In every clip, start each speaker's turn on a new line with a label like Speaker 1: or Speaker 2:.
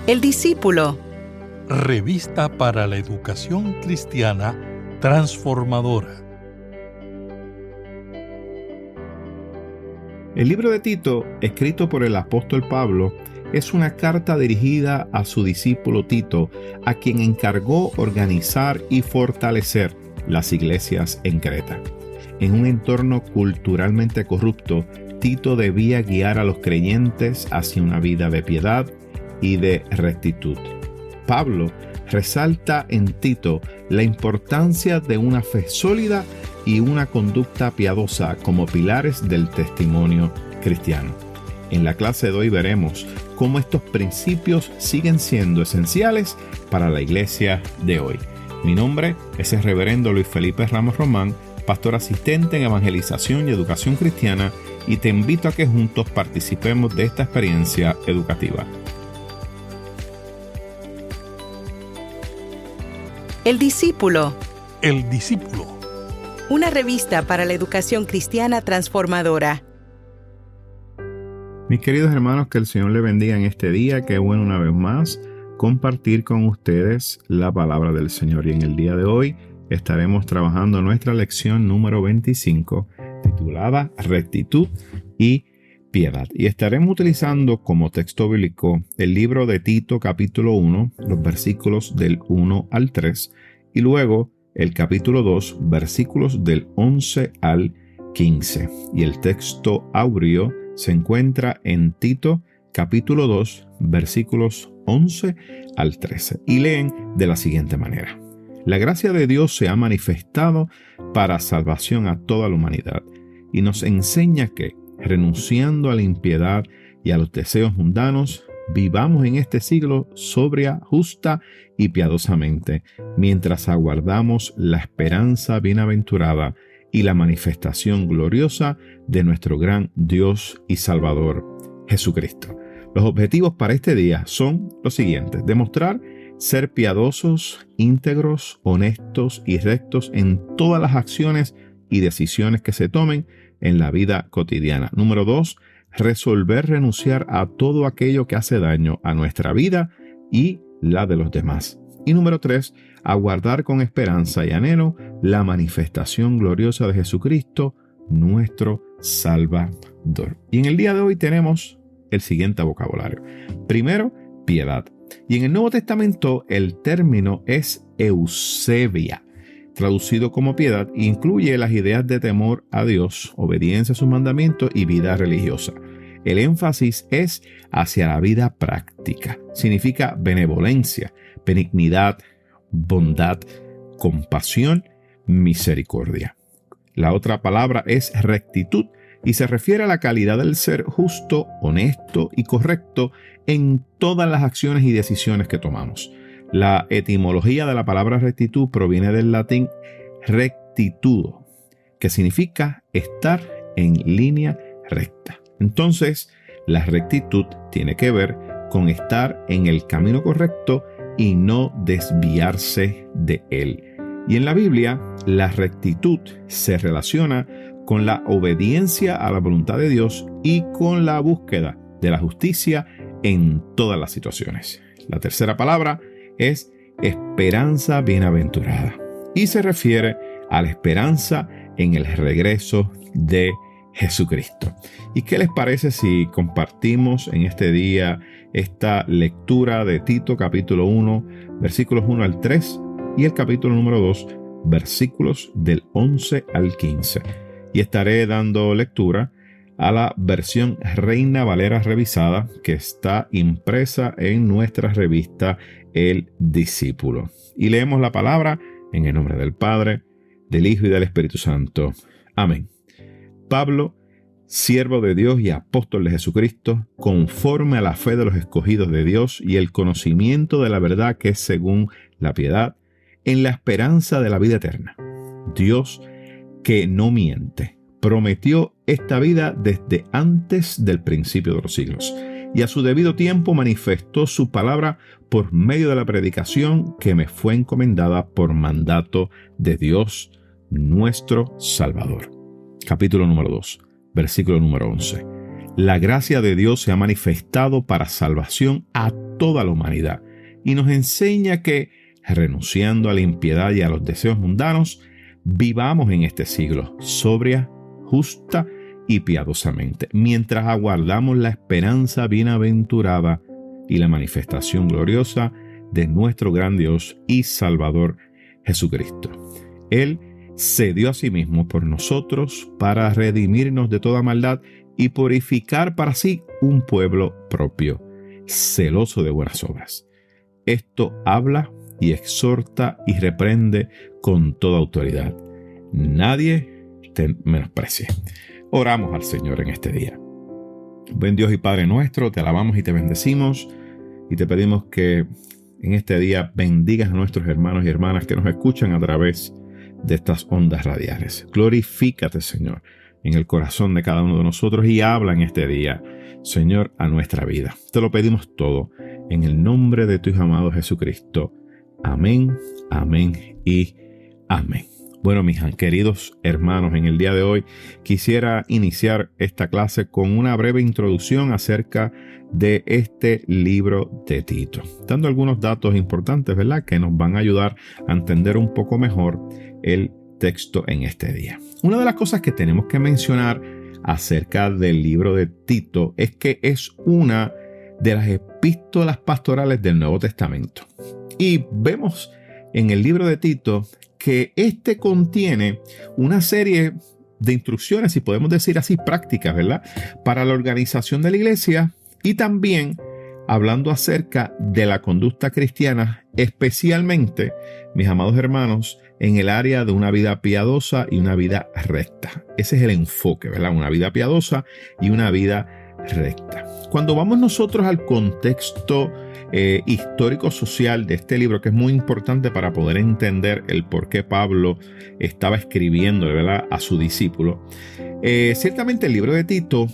Speaker 1: El discípulo.
Speaker 2: Revista para la educación cristiana transformadora.
Speaker 3: El libro de Tito, escrito por el apóstol Pablo, es una carta dirigida a su discípulo Tito, a quien encargó organizar y fortalecer las iglesias en Creta. En un entorno culturalmente corrupto, Tito debía guiar a los creyentes hacia una vida de piedad y de rectitud. Pablo resalta en Tito la importancia de una fe sólida y una conducta piadosa como pilares del testimonio cristiano. En la clase de hoy veremos cómo estos principios siguen siendo esenciales para la iglesia de hoy. Mi nombre es el reverendo Luis Felipe Ramos Román, pastor asistente en evangelización y educación cristiana, y te invito a que juntos participemos de esta experiencia educativa.
Speaker 1: El discípulo.
Speaker 2: El discípulo.
Speaker 1: Una revista para la educación cristiana transformadora.
Speaker 3: Mis queridos hermanos, que el Señor les bendiga en este día. Qué bueno una vez más compartir con ustedes la palabra del Señor. Y en el día de hoy estaremos trabajando nuestra lección número 25, titulada Rectitud y Piedad. Y estaremos utilizando como texto bíblico el libro de Tito capítulo 1, los versículos del 1 al 3, y luego el capítulo 2, versículos del 11 al 15. Y el texto áureo se encuentra en Tito capítulo 2, versículos 11 al 13. Y leen de la siguiente manera. La gracia de Dios se ha manifestado para salvación a toda la humanidad y nos enseña que, renunciando a la impiedad y a los deseos mundanos, vivamos en este siglo sobria, justa y piadosamente, mientras aguardamos la esperanza bienaventurada y la manifestación gloriosa de nuestro gran Dios y Salvador, Jesucristo. Los objetivos para este día son los siguientes: demostrar ser piadosos, íntegros, honestos y rectos en todas las acciones y decisiones que se tomen en la vida cotidiana. Número 2, resolver renunciar a todo aquello que hace daño a nuestra vida y la de los demás. Y número 3, aguardar con esperanza y anhelo la manifestación gloriosa de Jesucristo, nuestro Salvador. Y en el día de hoy tenemos el siguiente vocabulario. Primero, piedad. Y en el Nuevo Testamento el término es eusebia, traducido como piedad, e incluye las ideas de temor a Dios, obediencia a sus mandamientos y vida religiosa. El énfasis es hacia la vida práctica. Significa benevolencia, benignidad, bondad, compasión, misericordia. La otra palabra es rectitud y se refiere a la calidad del ser justo, honesto y correcto en todas las acciones y decisiones que tomamos. La etimología de la palabra rectitud proviene del latín rectitudo, que significa estar en línea recta. Entonces, la rectitud tiene que ver con estar en el camino correcto y no desviarse de él. Y en la Biblia, la rectitud se relaciona con la obediencia a la voluntad de Dios y con la búsqueda de la justicia en todas las situaciones. La tercera palabra es esperanza bienaventurada y se refiere a la esperanza en el regreso de Jesucristo. ¿Y qué les parece si compartimos en este día esta lectura de Tito capítulo 1, versículos 1 al 3 y el capítulo número 2, versículos del 11 al 15? Y estaré dando lectura a la versión Reina Valera revisada que está impresa en nuestra revista El Discípulo. Y leemos la palabra en el nombre del Padre, del Hijo y del Espíritu Santo. Amén. Pablo, siervo de Dios y apóstol de Jesucristo, conforme a la fe de los escogidos de Dios y el conocimiento de la verdad que es según la piedad, en la esperanza de la vida eterna. Dios, que no miente, prometió esta vida desde antes del principio de los siglos, y a su debido tiempo manifestó su palabra por medio de la predicación que me fue encomendada por mandato de Dios, nuestro Salvador. Capítulo número 2, versículo número 11. La gracia de Dios se ha manifestado para salvación a toda la humanidad y nos enseña que, renunciando a la impiedad y a los deseos mundanos, vivamos en este siglo sobria, justa y piadosamente, mientras aguardamos la esperanza bienaventurada y la manifestación gloriosa de nuestro gran Dios y Salvador Jesucristo. Él se dio a sí mismo por nosotros para redimirnos de toda maldad y purificar para sí un pueblo propio, celoso de buenas obras. Esto habla y exhorta y reprende con toda autoridad. Nadie te menosprecie. Oramos al Señor en este día. Buen Dios y Padre nuestro, te alabamos y te bendecimos y te pedimos que en este día bendigas a nuestros hermanos y hermanas que nos escuchan a través de estas ondas radiales. Glorifícate, Señor, en el corazón de cada uno de nosotros y habla en este día, Señor, a nuestra vida. Te lo pedimos todo en el nombre de tu Hijo amado Jesucristo. Amén, amén y amén. Bueno, mis queridos hermanos, en el día de hoy quisiera iniciar esta clase con una breve introducción acerca de este libro de Tito, dando algunos datos importantes, ¿verdad?, que nos van a ayudar a entender un poco mejor el texto en este día. Una de las cosas que tenemos que mencionar acerca del libro de Tito es que es una de las epístolas pastorales del Nuevo Testamento. Y vemos en el libro de Tito que este contiene una serie de instrucciones, si podemos decir así, prácticas, ¿verdad?, para la organización de la iglesia y también hablando acerca de la conducta cristiana, especialmente, mis amados hermanos, en el área de una vida piadosa y una vida recta. Ese es el enfoque, ¿verdad? Una vida piadosa y una vida recta. Cuando vamos nosotros al contexto histórico-social de este libro, que es muy importante para poder entender el por qué Pablo estaba escribiendo, ¿verdad?, a su discípulo. Ciertamente el libro de Tito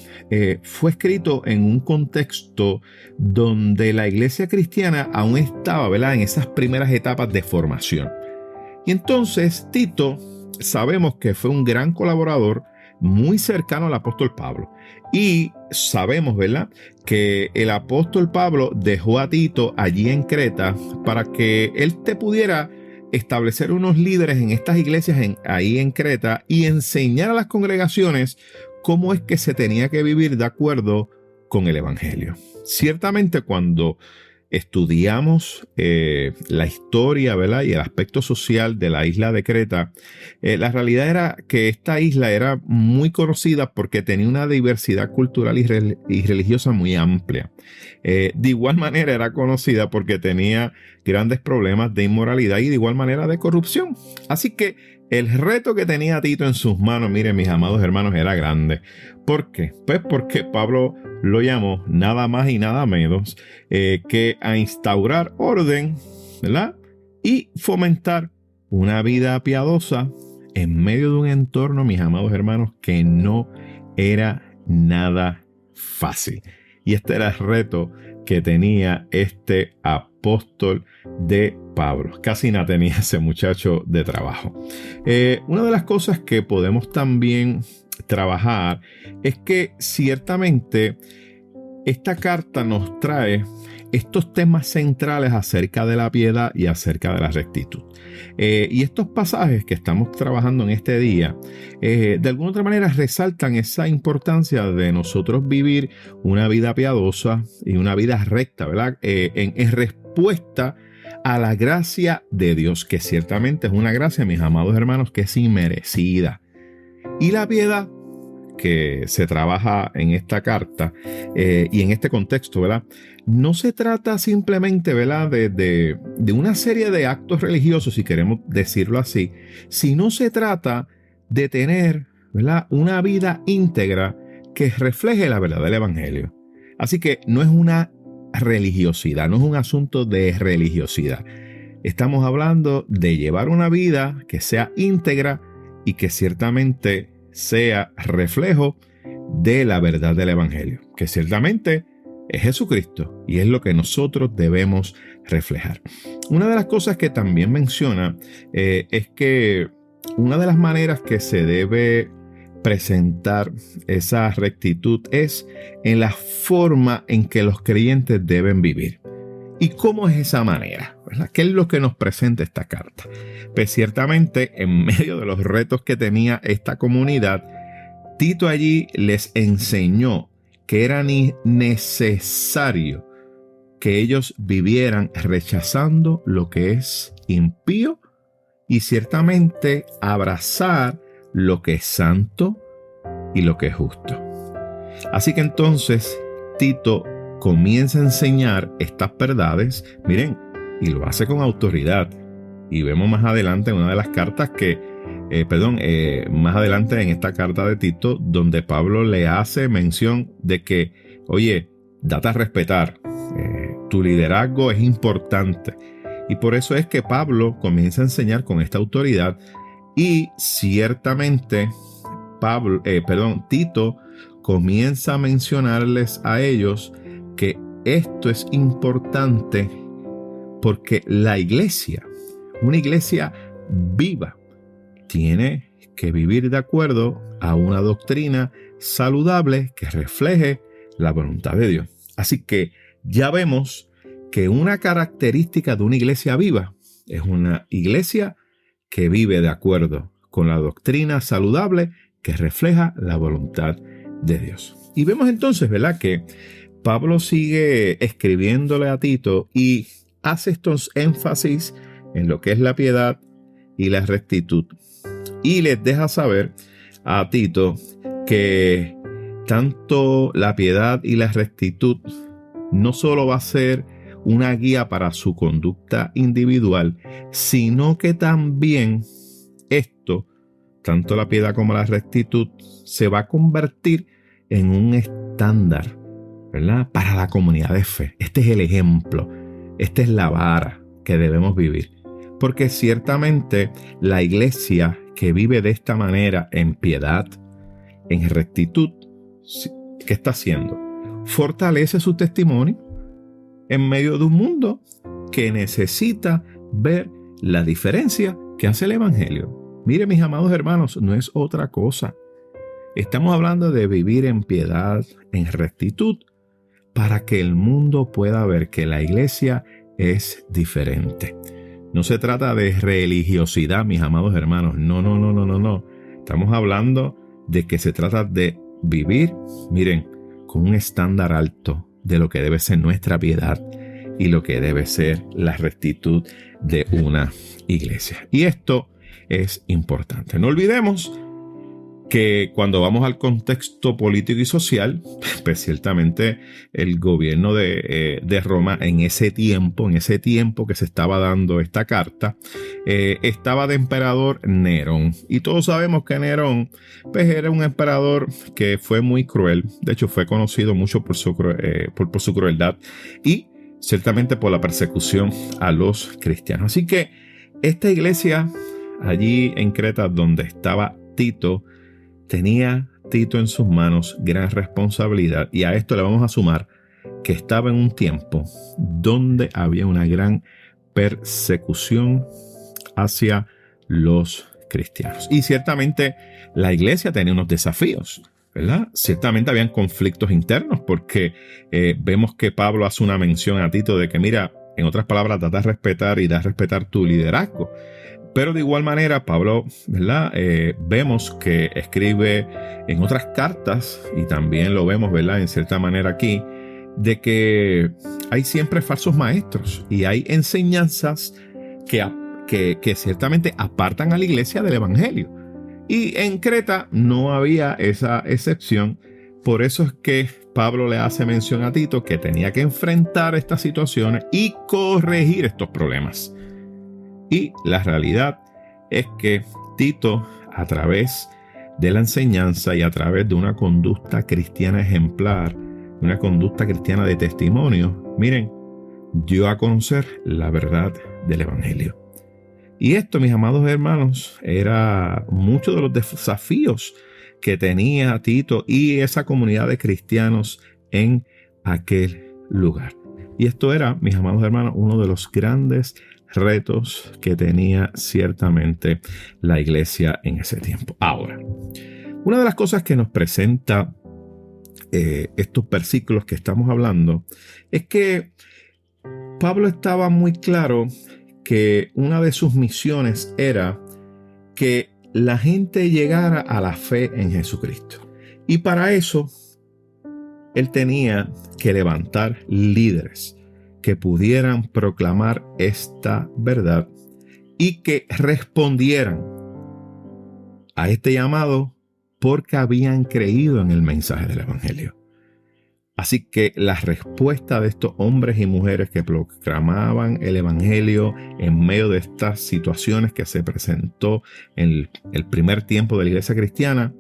Speaker 3: fue escrito en un contexto donde la iglesia cristiana aún estaba, ¿verdad?, en esas primeras etapas de formación. Y entonces Tito sabemos que fue un gran colaborador muy cercano al apóstol Pablo. Y sabemos, ¿verdad?, que el apóstol Pablo dejó a Tito allí en Creta para que él te pudiera establecer unos líderes en estas iglesias ahí en Creta y enseñar a las congregaciones cómo es que se tenía que vivir de acuerdo con el evangelio. Ciertamente cuando estudiamos la historia, ¿verdad?, y el aspecto social de la isla de Creta, la realidad era que esta isla era muy conocida porque tenía una diversidad cultural y religiosa muy amplia. De igual manera era conocida porque tenía grandes problemas de inmoralidad y de igual manera de corrupción. Así que el reto que tenía Tito en sus manos, miren, mis amados hermanos, era grande. ¿Por qué? Pues porque Pablo lo llamó nada más y nada menos que a instaurar orden, ¿verdad?, y fomentar una vida piadosa en medio de un entorno, mis amados hermanos, que no era nada fácil. Y este era el reto que tenía este apóstol de Pablo. Casi nada tenía ese muchacho de trabajo. Una de las cosas que podemos también trabajar es que ciertamente esta carta nos trae estos temas centrales acerca de la piedad y acerca de la rectitud. Y estos pasajes que estamos trabajando en este día, de alguna otra manera resaltan esa importancia de nosotros vivir una vida piadosa y una vida recta, ¿verdad?, en respuesta a la gracia de Dios, que ciertamente es una gracia, mis amados hermanos, que es inmerecida. Y la piedad que se trabaja en esta carta y en este contexto, ¿verdad?, no se trata simplemente, ¿verdad?, de una serie de actos religiosos, si queremos decirlo así, sino se trata de tener, ¿verdad?, una vida íntegra que refleje la verdad del evangelio. Así que no es una religiosidad, no es un asunto de religiosidad. Estamos hablando de llevar una vida que sea íntegra y que ciertamente sea reflejo de la verdad del evangelio, que ciertamente es Jesucristo y es lo que nosotros debemos reflejar. Una de las cosas que también menciona es que una de las maneras que se debe presentar esa rectitud es en la forma en que los creyentes deben vivir. ¿Y cómo es esa manera? ¿Verdad? ¿Qué es lo que nos presenta esta carta? Pues ciertamente, en medio de los retos que tenía esta comunidad, Tito allí les enseñó que era necesario que ellos vivieran rechazando lo que es impío y ciertamente abrazar lo que es santo y lo que es justo. Así que entonces Tito comienza a enseñar estas verdades, miren, y lo hace con autoridad. Y vemos más adelante en una de las cartas más adelante en esta carta de Tito, donde Pablo le hace mención de que, oye, date a respetar, tu liderazgo es importante. Y por eso es que Pablo comienza a enseñar con esta autoridad y ciertamente Tito comienza a mencionarles a ellos que esto es importante porque la iglesia, una iglesia viva, tiene que vivir de acuerdo a una doctrina saludable que refleje la voluntad de Dios. Así que ya vemos que una característica de una iglesia viva es una iglesia que vive de acuerdo con la doctrina saludable que refleja la voluntad de Dios. Y vemos entonces, ¿verdad?, que Pablo sigue escribiéndole a Tito y hace estos énfasis en lo que es la piedad y la rectitud. Y les deja saber a Tito que tanto la piedad y la rectitud no solo va a ser una guía para su conducta individual, sino que también esto, tanto la piedad como la rectitud, se va a convertir en un estándar, ¿verdad?, para la comunidad de fe. Este es el ejemplo, esta es la vara que debemos vivir. Porque ciertamente la iglesia que vive de esta manera en piedad, en rectitud, ¿qué está haciendo? Fortalece su testimonio en medio de un mundo que necesita ver la diferencia que hace el Evangelio. Mire, mis amados hermanos, no es otra cosa. Estamos hablando de vivir en piedad, en rectitud, para que el mundo pueda ver que la iglesia es diferente. No se trata de religiosidad, mis amados hermanos. No. Estamos hablando de que se trata de vivir, miren, con un estándar alto de lo que debe ser nuestra piedad y lo que debe ser la rectitud de una iglesia. Y esto es importante. No olvidemos que cuando vamos al contexto político y social, pues ciertamente el gobierno de Roma en ese tiempo que se estaba dando esta carta, estaba de emperador Nerón. Y todos sabemos que Nerón pues era un emperador que fue muy cruel. De hecho, fue conocido mucho por su crueldad y ciertamente por la persecución a los cristianos. Así que esta iglesia allí en Creta, donde estaba Tito, tenía Tito en sus manos gran responsabilidad, y a esto le vamos a sumar que estaba en un tiempo donde había una gran persecución hacia los cristianos. Y ciertamente la iglesia tenía unos desafíos, ¿verdad? Ciertamente habían conflictos internos porque vemos que Pablo hace una mención a Tito de que, mira, en otras palabras, da a respetar y da a respetar tu liderazgo. Pero de igual manera, Pablo, ¿verdad? Vemos que escribe en otras cartas, y también lo vemos, ¿verdad?, en cierta manera aquí, de que hay siempre falsos maestros y hay enseñanzas que ciertamente apartan a la iglesia del evangelio. Y en Creta no había esa excepción. Por eso es que Pablo le hace mención a Tito que tenía que enfrentar estas situaciones y corregir estos problemas. Y la realidad es que Tito, a través de la enseñanza y a través de una conducta cristiana ejemplar, una conducta cristiana de testimonio, miren, dio a conocer la verdad del evangelio. Y esto, mis amados hermanos, era muchos de los desafíos que tenía Tito y esa comunidad de cristianos en aquel lugar. Y esto era, mis amados hermanos, uno de los grandes retos que tenía ciertamente la iglesia en ese tiempo. Ahora, una de las cosas que nos presenta estos versículos que estamos hablando es que Pablo estaba muy claro que una de sus misiones era que la gente llegara a la fe en Jesucristo. Y para eso, él tenía que levantar líderes que pudieran proclamar esta verdad y que respondieran a este llamado porque habían creído en el mensaje del Evangelio. Así que la respuesta de estos hombres y mujeres que proclamaban el Evangelio en medio de estas situaciones que se presentó en el primer tiempo de la iglesia cristiana,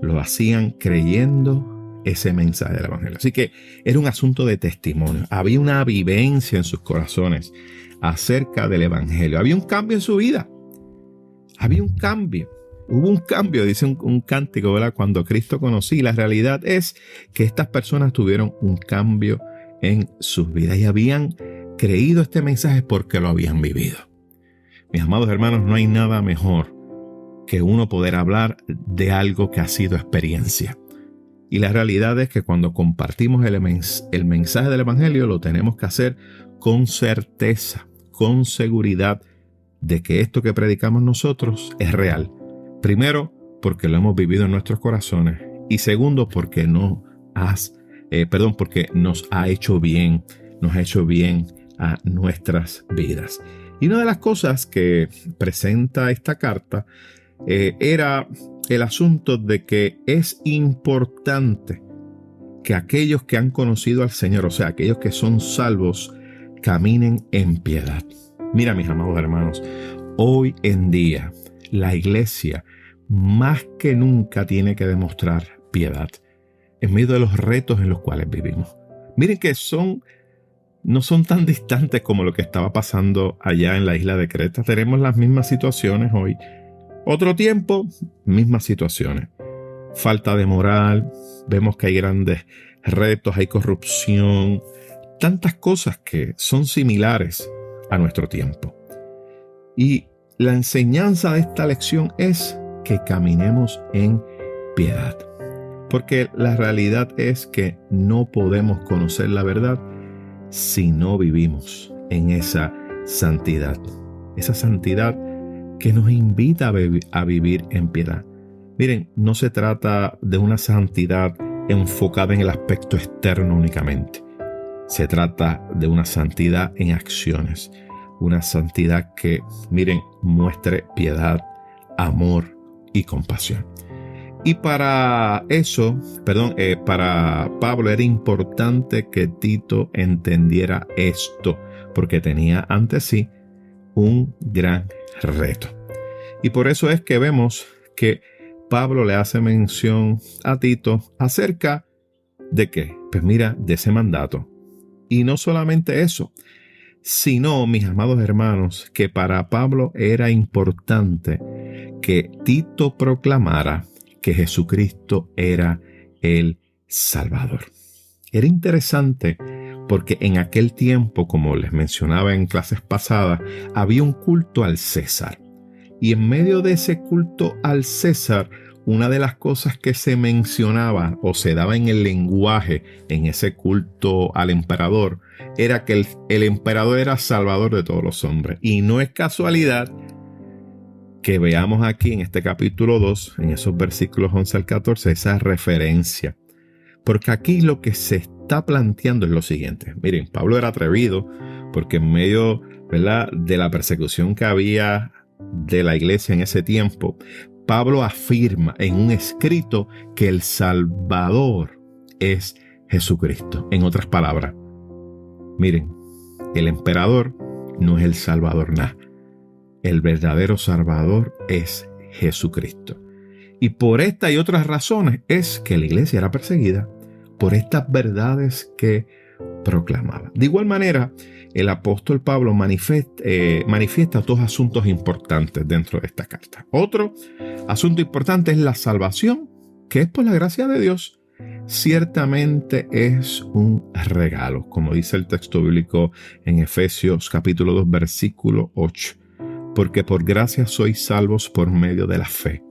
Speaker 3: lo hacían creyendo ese mensaje del Evangelio. Así que era un asunto de testimonio. Había una vivencia en sus corazones acerca del Evangelio. Había un cambio en su vida. Había un cambio. Hubo un cambio, dice un cántico, ¿verdad? Cuando Cristo conocí. La realidad es que estas personas tuvieron un cambio en sus vidas y habían creído este mensaje porque lo habían vivido. Mis amados hermanos, no hay nada mejor que uno poder hablar de algo que ha sido experiencia. Y la realidad es que cuando compartimos el mensaje del Evangelio, lo tenemos que hacer con certeza, con seguridad de que esto que predicamos nosotros es real. Primero, porque lo hemos vivido en nuestros corazones. Y segundo, porque porque nos ha hecho bien a nuestras vidas. Y una de las cosas que presenta esta carta era el asunto de que es importante que aquellos que han conocido al Señor, o sea, aquellos que son salvos, caminen en piedad. Mira, mis amados hermanos, hoy en día la iglesia más que nunca tiene que demostrar piedad en medio de los retos en los cuales vivimos. Miren que no son tan distantes como lo que estaba pasando allá en la isla de Creta. Tenemos las mismas situaciones hoy. Otro tiempo, mismas situaciones. Falta de moral, vemos que hay grandes retos, hay corrupción, tantas cosas que son similares a nuestro tiempo. Y la enseñanza de esta lección es que caminemos en piedad. Porque la realidad es que no podemos conocer la verdad si no vivimos en esa santidad. Esa santidad que nos invita a vivir en piedad. Miren, no se trata de una santidad enfocada en el aspecto externo únicamente. Se trata de una santidad en acciones. Una santidad que, miren, muestre piedad, amor y compasión. Y para eso, para Pablo era importante que Tito entendiera esto, porque tenía ante sí un gran reto. Y por eso es que vemos que Pablo le hace mención a Tito acerca de qué, pues mira, de ese mandato. Y no solamente eso, sino, mis amados hermanos, que para Pablo era importante que Tito proclamara que Jesucristo era el Salvador. Era interesante porque en aquel tiempo, como les mencionaba en clases pasadas, había un culto al César. Y en medio de ese culto al César, una de las cosas que se mencionaba o se daba en el lenguaje en ese culto al emperador era que el emperador era salvador de todos los hombres. Y no es casualidad que veamos aquí en este capítulo 2, en esos versículos 11 al 14, esa referencia. Porque aquí lo que se está planteando es lo siguiente. Miren, Pablo era atrevido porque en medio, ¿verdad?, de la persecución que había de la iglesia en ese tiempo, Pablo afirma en un escrito que el Salvador es Jesucristo. En otras palabras, miren, el emperador no es el Salvador nada. El verdadero Salvador es Jesucristo. Y por esta y otras razones es que la iglesia era perseguida por estas verdades que proclamaba. De igual manera, el apóstol Pablo manifiesta dos asuntos importantes dentro de esta carta. Otro asunto importante es la salvación, que es por la gracia de Dios. Ciertamente es un regalo, como dice el texto bíblico en Efesios capítulo 2, versículo 8. Porque por gracia sois salvos por medio de la fe.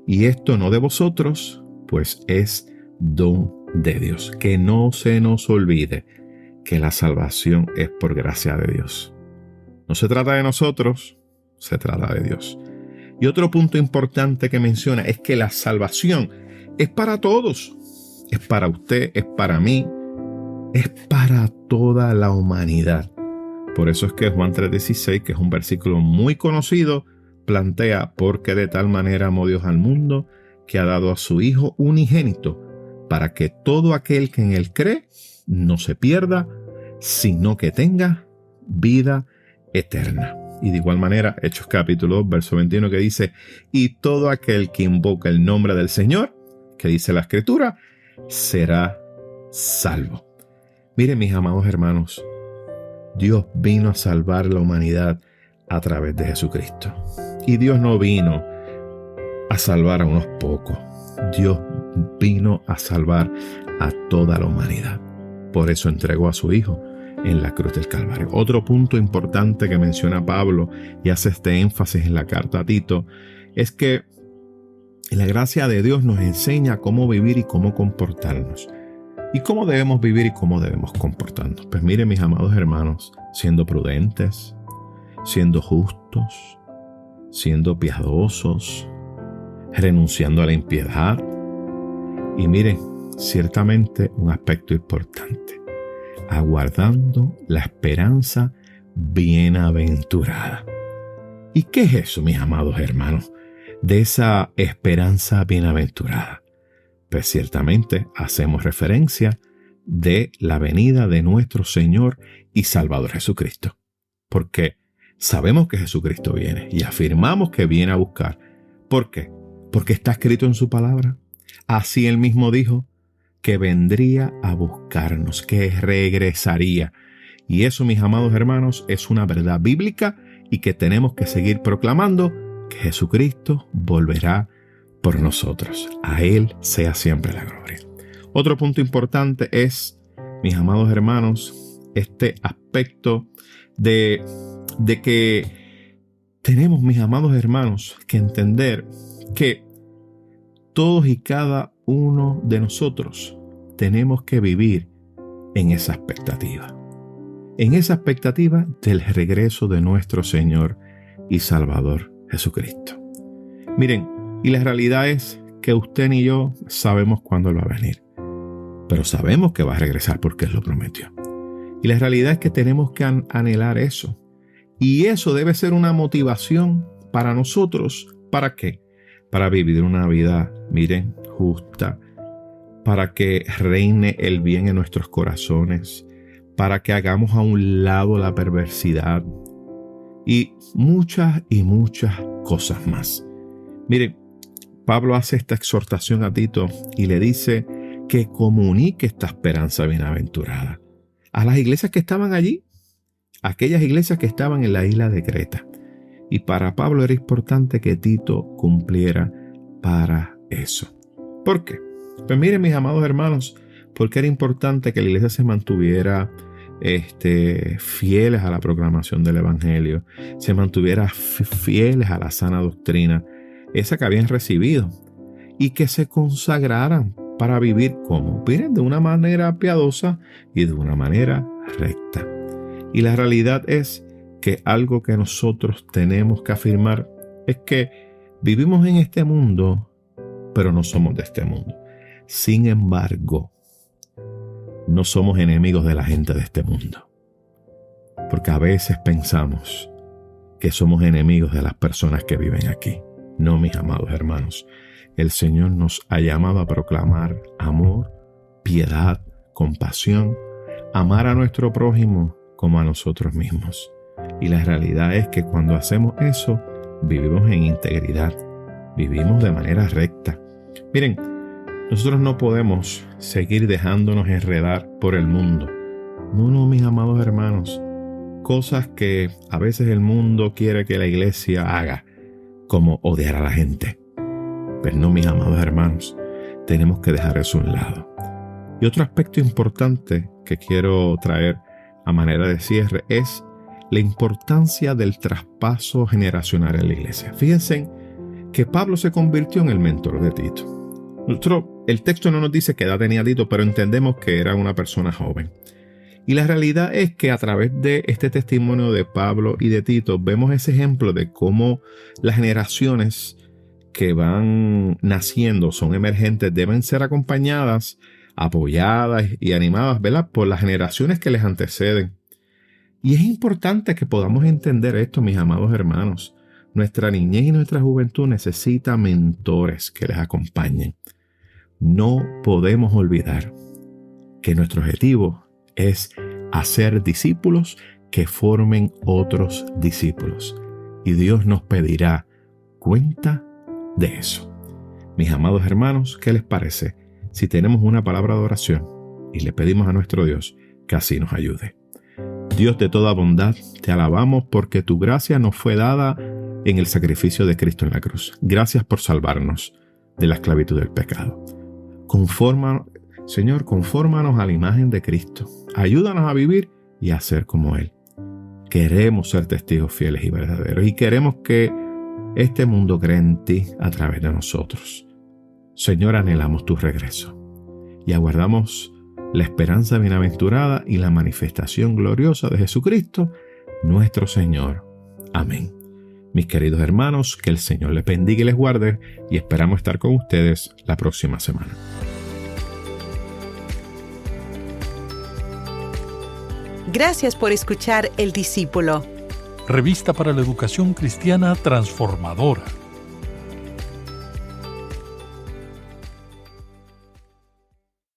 Speaker 3: Y esto no de vosotros, pues es don de Dios. Que no se nos olvide que la salvación es por gracia de Dios. No se trata de nosotros, se trata de Dios. Y otro punto importante que menciona es que la salvación es para todos. Es para usted, es para mí, es para toda la humanidad. Por eso es que Juan 3:16, que es un versículo muy conocido, plantea: porque de tal manera amó Dios al mundo, que ha dado a su Hijo unigénito, para que todo aquel que en él cree no se pierda, sino que tenga vida eterna. Y de igual manera, Hechos capítulo 2, verso 21, que dice: y todo aquel que invoca el nombre del Señor, que dice la Escritura, será salvo. Miren, mis amados hermanos, Dios vino a salvar la humanidad a través de Jesucristo. Y Dios no vino a salvar a unos pocos. Dios vino a salvar a toda la humanidad. Por eso entregó a su Hijo en la cruz del Calvario. Otro punto importante que menciona Pablo y hace este énfasis en la carta a Tito es que la gracia de Dios nos enseña cómo vivir y cómo comportarnos. ¿Y cómo debemos vivir y cómo debemos comportarnos? Pues miren, mis amados hermanos, siendo prudentes, siendo justos, siendo piadosos, renunciando a la impiedad. Y miren, ciertamente un aspecto importante: aguardando la esperanza bienaventurada. ¿Y qué es eso, mis amados hermanos, de esa esperanza bienaventurada? Pues ciertamente hacemos referencia de la venida de nuestro Señor y Salvador Jesucristo. Porque sabemos que Jesucristo viene y afirmamos que viene a buscar. ¿Por qué? Porque está escrito en su palabra. Así él mismo dijo que vendría a buscarnos, que regresaría. Y eso, mis amados hermanos, es una verdad bíblica y que tenemos que seguir proclamando, que Jesucristo volverá por nosotros. A Él sea siempre la gloria. Otro punto importante es, mis amados hermanos, este aspecto de que tenemos, mis amados hermanos, que entender que todos y cada uno de nosotros tenemos que vivir en esa expectativa. En esa expectativa del regreso de nuestro Señor y Salvador Jesucristo. Miren, y la realidad es que usted ni yo sabemos cuándo Él va a venir. Pero sabemos que va a regresar porque Él lo prometió. Y la realidad es que tenemos que anhelar eso. Y eso debe ser una motivación para nosotros. ¿Para qué? Para vivir una vida, miren, justa. Para que reine el bien en nuestros corazones. Para que hagamos a un lado la perversidad. Y muchas cosas más. Miren, Pablo hace esta exhortación a Tito y le dice que comunique esta esperanza bienaventurada a las iglesias que estaban allí, aquellas iglesias que estaban en la isla de Creta. Y para Pablo era importante que Tito cumpliera para eso. ¿Por qué? Pues miren, mis amados hermanos, porque era importante que la iglesia se mantuviera fieles a la proclamación del evangelio, se mantuviera fieles a la sana doctrina, esa que habían recibido, y que se consagraran para vivir como, miren, de una manera piadosa y de una manera recta. Y la realidad es que algo que nosotros tenemos que afirmar es que vivimos en este mundo, pero no somos de este mundo. Sin embargo, no somos enemigos de la gente de este mundo, porque a veces pensamos que somos enemigos de las personas que viven aquí. No, mis amados hermanos, el Señor nos ha llamado a proclamar amor, piedad, compasión, amar a nuestro prójimo como a nosotros mismos. Y la realidad es que cuando hacemos eso, vivimos en integridad, vivimos de manera recta. Miren, nosotros no podemos seguir dejándonos enredar por el mundo. No, mis amados hermanos, cosas que a veces el mundo quiere que la iglesia haga, como odiar a la gente. Pero no, mis amados hermanos, tenemos que dejar eso a un lado. Y otro aspecto importante que quiero traer a manera de cierre es la importancia del traspaso generacional en la iglesia. Fíjense que Pablo se convirtió en el mentor de Tito. El texto no nos dice qué edad tenía Tito, pero entendemos que era una persona joven. Y la realidad es que a través de este testimonio de Pablo y de Tito vemos ese ejemplo de cómo las generaciones que van naciendo, son emergentes, deben ser acompañadas, apoyadas y animadas, ¿verdad?, por las generaciones que les anteceden. Y es importante que podamos entender esto, mis amados hermanos. Nuestra niñez y nuestra juventud necesita mentores que les acompañen. No podemos olvidar que nuestro objetivo es hacer discípulos que formen otros discípulos. Y Dios nos pedirá cuenta de eso. Mis amados hermanos, ¿qué les parece si tenemos una palabra de oración y le pedimos a nuestro Dios que así nos ayude? Dios de toda bondad, te alabamos porque tu gracia nos fue dada en el sacrificio de Cristo en la cruz. Gracias por salvarnos de la esclavitud del pecado. Señor, confórmanos a la imagen de Cristo. Ayúdanos a vivir y a ser como Él. Queremos ser testigos fieles y verdaderos y queremos que este mundo cree en ti a través de nosotros. Señor, anhelamos tu regreso y aguardamos la esperanza bienaventurada y la manifestación gloriosa de Jesucristo, nuestro Señor. Amén. Mis queridos hermanos, que el Señor les bendiga y les guarde y esperamos estar con ustedes la próxima semana.
Speaker 1: Gracias por escuchar El Discípulo.
Speaker 2: Revista para la Educación Cristiana Transformadora.